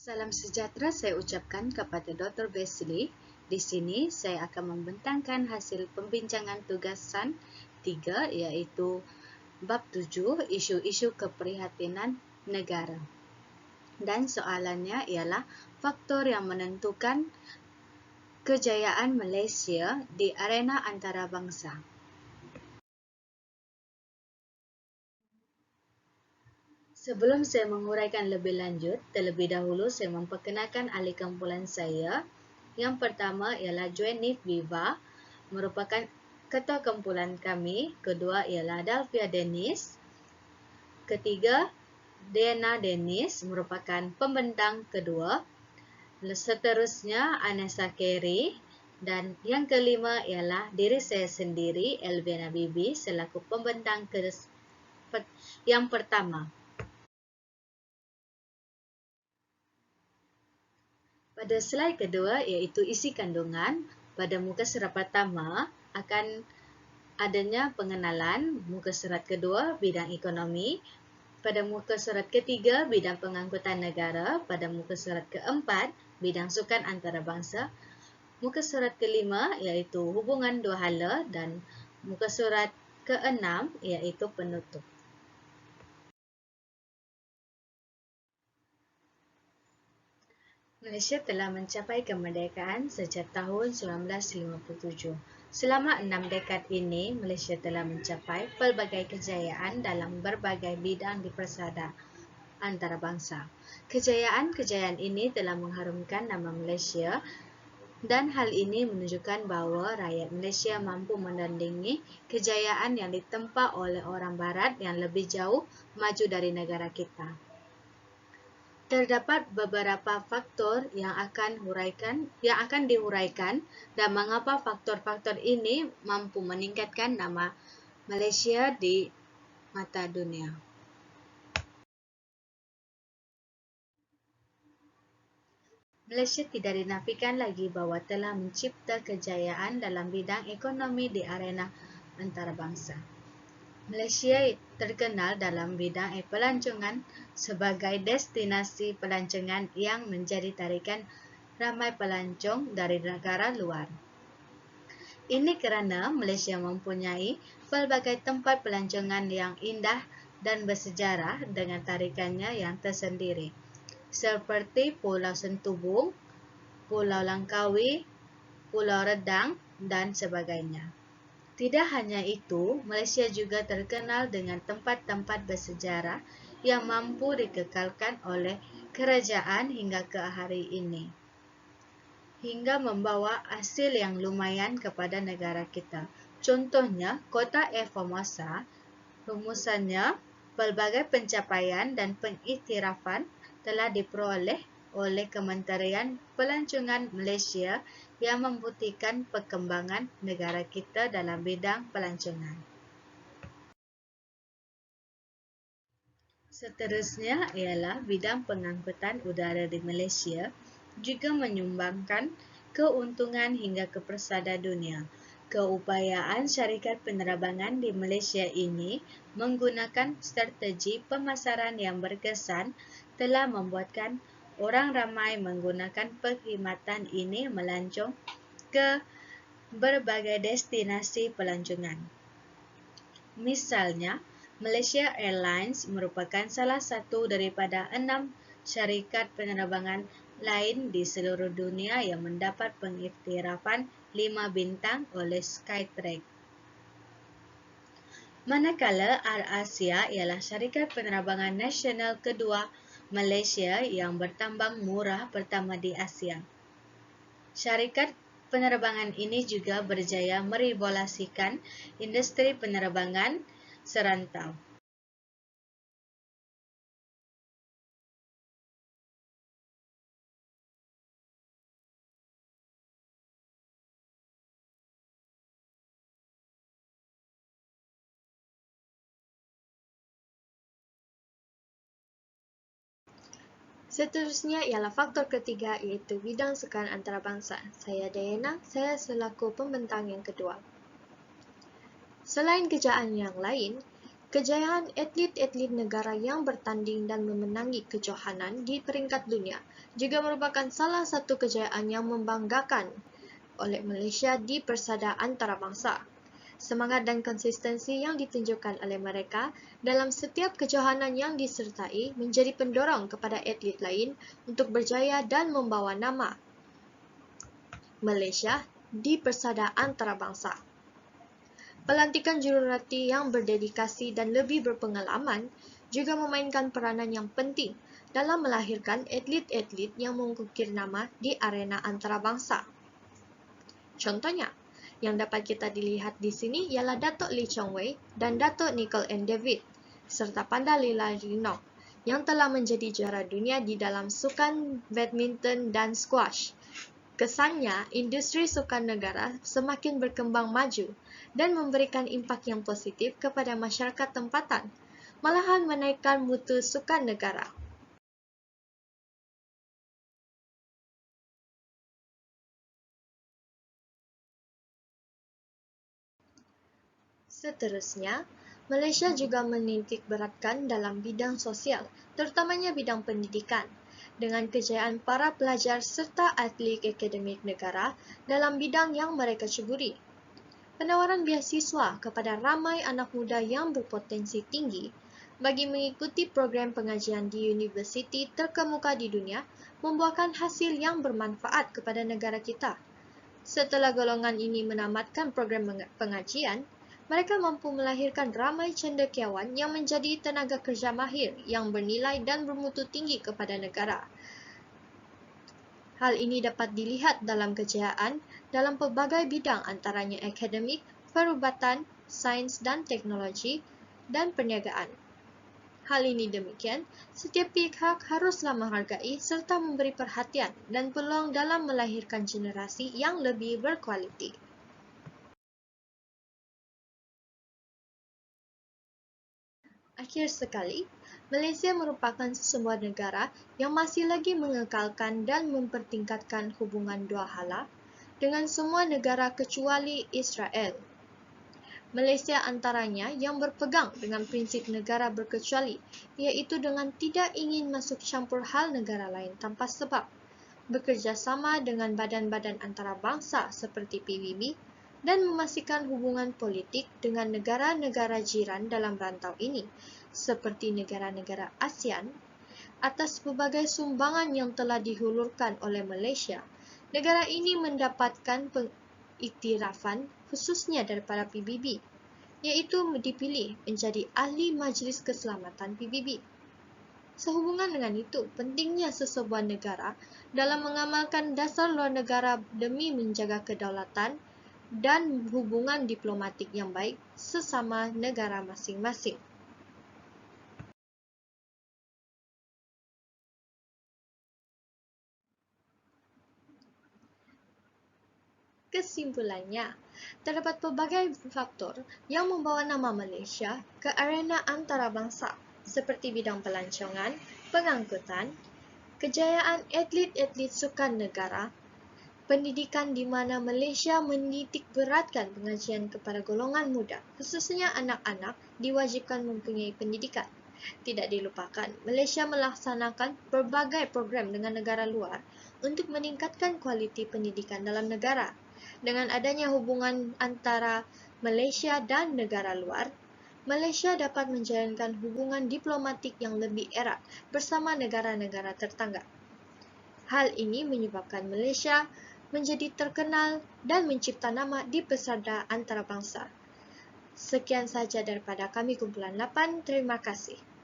Salam sejahtera saya ucapkan kepada Dr. Wesley. Di sini saya akan membentangkan hasil pembincangan tugasan 3 iaitu bab 7 isu-isu keprihatinan negara. Dan soalannya ialah faktor yang menentukan kejayaan Malaysia di arena antarabangsa. Sebelum saya menguraikan lebih lanjut, terlebih dahulu saya memperkenalkan ahli kumpulan saya. Yang pertama ialah Genevieve Viva, merupakan ketua kumpulan kami. Kedua ialah Dalvia Dennis. Ketiga, Diana Dennis, merupakan pembentang kedua. Seterusnya, Anessa Carey. Dan yang kelima ialah diri saya sendiri, Elvina Bibi, selaku pembentang yang pertama. Pada slide kedua iaitu isi kandungan, pada muka surat pertama akan adanya pengenalan, muka surat kedua bidang ekonomi, pada muka surat ketiga bidang pengangkutan negara, pada muka surat keempat bidang sukan antarabangsa, muka surat kelima iaitu hubungan dua hala dan muka surat keenam iaitu penutup. Malaysia telah mencapai kemerdekaan sejak tahun 1957. Selama 6 dekad ini, Malaysia telah mencapai pelbagai kejayaan dalam berbagai bidang di persada antarabangsa. Kejayaan-kejayaan ini telah mengharumkan nama Malaysia dan hal ini menunjukkan bahawa rakyat Malaysia mampu menandingi kejayaan yang ditempa oleh orang barat yang lebih jauh maju dari negara kita. Terdapat beberapa faktor yang akan dihuraikan dan mengapa faktor-faktor ini mampu meningkatkan nama Malaysia di mata dunia. Malaysia tidak dinafikan lagi bahawa telah mencipta kejayaan dalam bidang ekonomi di arena antarabangsa. Malaysia terkenal dalam bidang pelancongan sebagai destinasi pelancongan yang menjadi tarikan ramai pelancong dari negara luar. Ini kerana Malaysia mempunyai pelbagai tempat pelancongan yang indah dan bersejarah dengan tarikannya yang tersendiri, seperti Pulau Sentubung, Pulau Langkawi, Pulau Redang dan sebagainya. Tidak hanya itu, Malaysia juga terkenal dengan tempat-tempat bersejarah yang mampu dikekalkan oleh kerajaan hingga ke hari ini, hingga membawa hasil yang lumayan kepada negara kita. Contohnya, Kota Air Formosa, rumusannya pelbagai pencapaian dan pengiktirafan telah diperoleh oleh Kementerian Pelancongan Malaysia yang membuktikan perkembangan negara kita dalam bidang pelancongan. Seterusnya ialah bidang pengangkutan udara di Malaysia juga menyumbangkan keuntungan hingga ke persada dunia. Keupayaan syarikat penerbangan di Malaysia ini menggunakan strategi pemasaran yang berkesan telah membuatkan orang ramai menggunakan perkhidmatan ini melancong ke berbagai destinasi pelancongan. Misalnya, Malaysia Airlines merupakan salah satu daripada 6 syarikat penerbangan lain di seluruh dunia yang mendapat pengiktirafan 5 bintang oleh Skytrax. Manakala AirAsia ialah syarikat penerbangan nasional kedua Malaysia yang bertambang murah pertama di Asia. Syarikat penerbangan ini juga berjaya merevolusikan industri penerbangan serantau. Seterusnya ialah faktor ketiga iaitu bidang sukan antarabangsa. Saya Diana, saya selaku pembentang yang kedua. Selain kejayaan yang lain, kejayaan atlet-atlet negara yang bertanding dan memenangi kejohanan di peringkat dunia juga merupakan salah satu kejayaan yang membanggakan oleh Malaysia di persada antarabangsa. Semangat dan konsistensi yang ditunjukkan oleh mereka dalam setiap kejohanan yang disertai menjadi pendorong kepada atlet lain untuk berjaya dan membawa nama Malaysia di persada antarabangsa. Pelantikan jurulatih yang berdedikasi dan lebih berpengalaman juga memainkan peranan yang penting dalam melahirkan atlet-atlet yang mengukir nama di arena antarabangsa. Contohnya, yang dapat kita dilihat di sini ialah Datuk Lee Chong Wei dan Datuk Nicol and David, serta Panda Lila Rinok yang telah menjadi juara dunia di dalam sukan badminton dan squash. Kesannya, industri sukan negara semakin berkembang maju dan memberikan impak yang positif kepada masyarakat tempatan, malahan menaikkan mutu sukan negara. Seterusnya, Malaysia juga menitik beratkan dalam bidang sosial, terutamanya bidang pendidikan, dengan kejayaan para pelajar serta atlet akademik negara dalam bidang yang mereka ceburi. Penawaran beasiswa kepada ramai anak muda yang berpotensi tinggi bagi mengikuti program pengajian di universiti terkemuka di dunia membuahkan hasil yang bermanfaat kepada negara kita. Setelah golongan ini menamatkan program pengajian, mereka mampu melahirkan ramai cendekiawan yang menjadi tenaga kerja mahir yang bernilai dan bermutu tinggi kepada negara. Hal ini dapat dilihat dalam kejayaan dalam pelbagai bidang antaranya akademik, perubatan, sains dan teknologi, dan perniagaan. Hal ini demikian, setiap pihak haruslah menghargai serta memberi perhatian dan peluang dalam melahirkan generasi yang lebih berkualiti. Akhir sekali, Malaysia merupakan sebuah negara yang masih lagi mengekalkan dan mempertingkatkan hubungan dua hala dengan semua negara kecuali Israel. Malaysia antaranya yang berpegang dengan prinsip negara berkecuali, iaitu dengan tidak ingin masuk campur hal negara lain tanpa sebab, bekerjasama dengan badan-badan antarabangsa seperti PBB dan memastikan hubungan politik dengan negara-negara jiran dalam rantau ini, seperti negara-negara ASEAN. Atas pelbagai sumbangan yang telah dihulurkan oleh Malaysia, negara ini mendapatkan pengiktirafan khususnya daripada PBB, iaitu dipilih menjadi ahli Majlis Keselamatan PBB. Sehubungan dengan itu, pentingnya sesebuah negara dalam mengamalkan dasar luar negara demi menjaga kedaulatan dan hubungan diplomatik yang baik sesama negara masing-masing. Kesimpulannya, terdapat pelbagai faktor yang membawa nama Malaysia ke arena antarabangsa seperti bidang pelancongan, pengangkutan, kejayaan atlet-atlet sukan negara, pendidikan di mana Malaysia menitik beratkan pengajian kepada golongan muda, khususnya anak-anak, diwajibkan mempunyai pendidikan. Tidak dilupakan, Malaysia melaksanakan berbagai program dengan negara luar untuk meningkatkan kualiti pendidikan dalam negara. Dengan adanya hubungan antara Malaysia dan negara luar, Malaysia dapat menjalankan hubungan diplomatik yang lebih erat bersama negara-negara tetangga. Hal ini menyebabkan Malaysia menjadi terkenal dan mencipta nama di persada antarabangsa. Sekian sahaja daripada kami kumpulan 8. Terima kasih.